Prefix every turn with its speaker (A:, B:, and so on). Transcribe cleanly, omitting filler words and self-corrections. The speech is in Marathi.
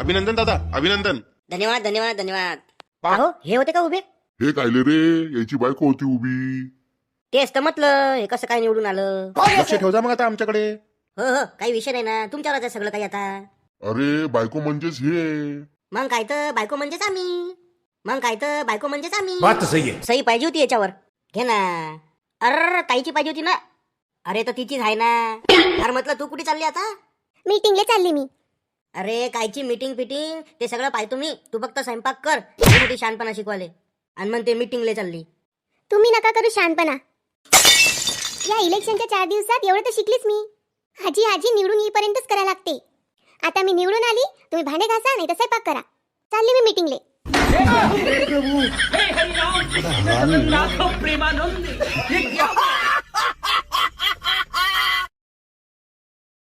A: अभिनंदन दादा, अभिनंदन.
B: धन्यवाद धन्यवाद धन्यवाद. अहो हे होते का उभे?
C: हे कायले रे, याची बायको होती उभी.
B: तेच तर म्हटलं, हे कसं काय निवडून आलं?
A: लक्ष ठेव जा मग आता आमच्याकडे.
B: हो हो, काही विषय नाही ना, तुमच्यावरच आहे सगळं काही आता.
C: अरे बायको म्हणजेच हे.
B: मग काय तर बायको म्हणजेच आम्ही. मग काय तर बायको म्हणजेच आम्ही.
D: बात तो सही है.
B: सही पाहिजे होती याच्यावर. घे ना. अरे ताईची पाहिजे होती ना. अरे तर तिचीच आहे ना. अरे म्हटलं तू कुठे चालली आता?
E: मीटिंगला चालली मी.
B: अरे कायची मीटिंग फिटिंग ते सगळं पाहतो मी. तू फक्त स्वयंपाक कर. ही मोठी शहाणपणा शिकवाले. आणि मग ते मीटिंगला चालली.
E: तुम्ही नका करू शहाणपणा. या इलेक्शनच्या 4 दिवसात एवढं तर शिकलीच मी. हाजी हाजी निवडून येईपर्यंतच करायला लागते. आता मी निवडून आली, तुम्ही भांडे घासा नाही तर स्वयंपाक करा. चालली मी मीटिंगले.
D: हे हरिनाम जगन्नाथ प्रेमानंद.